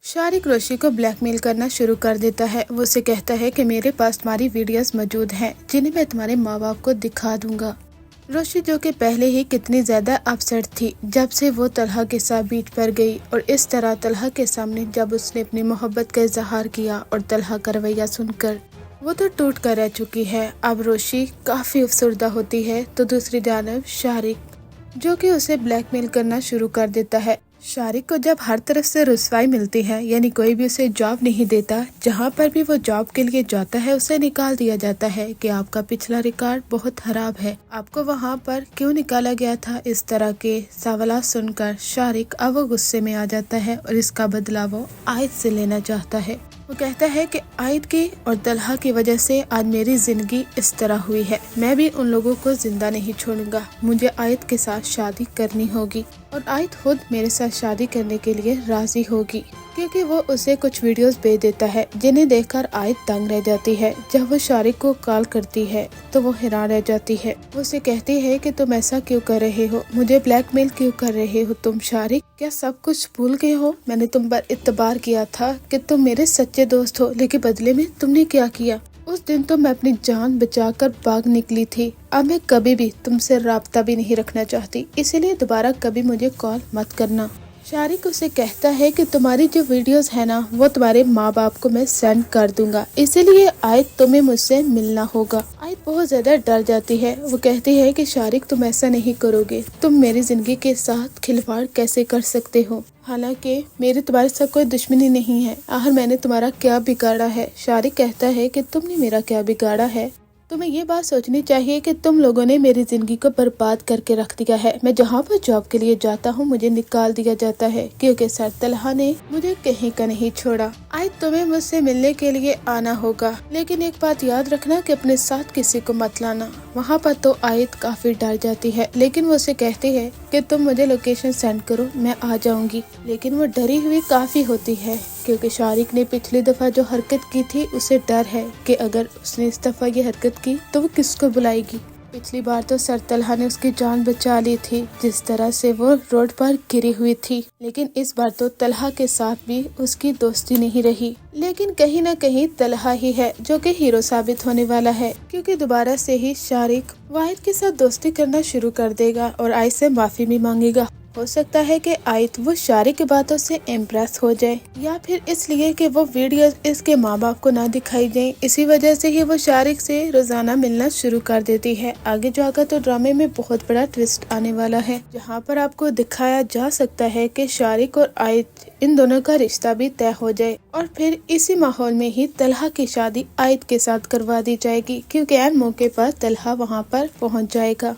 शारिक रोशी को ब्लैकमेल करना शुरू कर देता है। वो उसे कहता है कि मेरे पास तुम्हारी वीडियोस मौजूद हैं जिन्हें मैं तुम्हारे माँ बाप को दिखा दूंगा। रोशी जो कि पहले ही कितनी ज्यादा अपसेट थी जब से वो तलहा के साथ बीच पर गई और इस तरह तलहा के सामने जब उसने अपनी मोहब्बत का इजहार किया और तलहा का रवैया सुनकर वो तो टूट कर रह चुकी है। अब रोशी काफी अफसरदा होती है तो दूसरी जानब शारिक जो कि उसे ब्लैकमेल करना शुरू कर देता है। शारिक को जब हर तरफ से रुसवाई मिलती है, यानी कोई भी उसे जॉब नहीं देता, जहाँ पर भी वो जॉब के लिए जाता है उसे निकाल दिया जाता है कि आपका पिछला रिकॉर्ड बहुत खराब है, आपको वहाँ पर क्यों निकाला गया था। इस तरह के सवाल सुनकर शारिक अब वो गुस्से में आ जाता है और इसका बदला वो आयत से लेना चाहता है। वो कहता है कि आयत की और तलहा की वजह से आज मेरी जिंदगी इस तरह हुई है, मैं भी उन लोगों को जिंदा नहीं छोड़ूंगा, मुझे आयत के साथ शादी करनी होगी और आयत खुद मेरे साथ शादी करने के लिए राजी होगी, क्योंकि वो उसे कुछ वीडियोस भेज देता है जिन्हें देखकर आयत तंग रह जाती है। जब वो शारिक को कॉल करती है तो वो हैरान रह जाती है। वो उसे कहती है कि तुम ऐसा क्यों कर रहे हो, मुझे ब्लैकमेल क्यों कर रहे हो तुम शारिक, क्या सब कुछ भूल गए हो? मैंने तुम पर इतबार किया था कि तुम मेरे सच्चे दोस्त हो, लेकिन बदले में तुमने क्या किया? उस दिन तो मैं अपनी जान बचाकर भाग निकली थी, अब मैं कभी भी तुमसे राब्ता भी नहीं रखना चाहती, इसीलिए दोबारा कभी मुझे कॉल मत करना। शारिक उसे कहता है कि तुम्हारी जो वीडियोस है ना वो तुम्हारे माँ बाप को मैं सेंड कर दूंगा, इसीलिए आयत तुम्हें मुझसे मिलना होगा। आयत बहुत ज्यादा डर जाती है। वो कहती है कि शारिक तुम ऐसा नहीं करोगे, तुम मेरी जिंदगी के साथ खिलवाड़ कैसे कर सकते हो, हालांकि मेरी तुम्हारे साथ कोई दुश्मनी नहीं है, आखिर मैंने तुम्हारा क्या बिगाड़ा है। शारिक कहता है कि तुमने मेरा क्या बिगाड़ा है, तुम्हें ये बात सोचनी चाहिए कि तुम लोगों ने मेरी जिंदगी को बर्बाद करके रख दिया है। मैं जहाँ पर जॉब के लिए जाता हूँ मुझे निकाल दिया जाता है क्योंकि सर तलहा ने मुझे कहीं का नहीं छोड़ा। आज तुम्हें मुझसे मिलने के लिए आना होगा, लेकिन एक बात याद रखना कि अपने साथ किसी को मत लाना। वहाँ पर तो आयत काफी डर जाती है, लेकिन वो उसे कहती है कि तुम मुझे लोकेशन सेंड करो, मैं आ जाऊंगी। लेकिन वो डरी हुई काफी होती है क्योंकि शारिक ने पिछली दफा जो हरकत की थी उसे डर है कि अगर उसने इस दफा ये हरकत की तो वो किसको बुलाएगी। पिछली बार तो सर तलहा ने उसकी जान बचा ली थी जिस तरह से वो रोड पर गिरी हुई थी, लेकिन इस बार तो तलहा के साथ भी उसकी दोस्ती नहीं रही। लेकिन कहीं न कहीं तलहा ही है जो कि हीरो साबित होने वाला है, क्योंकि दोबारा से ही शारिक वाहिद के साथ दोस्ती करना शुरू कर देगा और आयत से माफी भी मांगेगा। हो सकता है कि आयत वो शारिक की बातों से इम्प्रेस हो जाए, या फिर इसलिए कि वो वीडियोस इसके माँ बाप को ना दिखाई जाए, इसी वजह से ही वो शारिक से रोजाना मिलना शुरू कर देती है। आगे जाकर तो ड्रामे में बहुत बड़ा ट्विस्ट आने वाला है, जहाँ पर आपको दिखाया जा सकता है कि शारिक और आयत इन दोनों का रिश्ता भी तय हो जाए और फिर इसी माहौल में ही तलहा की शादी आयत के साथ करवा दी जाएगी, क्योंकि ऐन मौके पर तलहा वहाँ पर पहुँच जाएगा।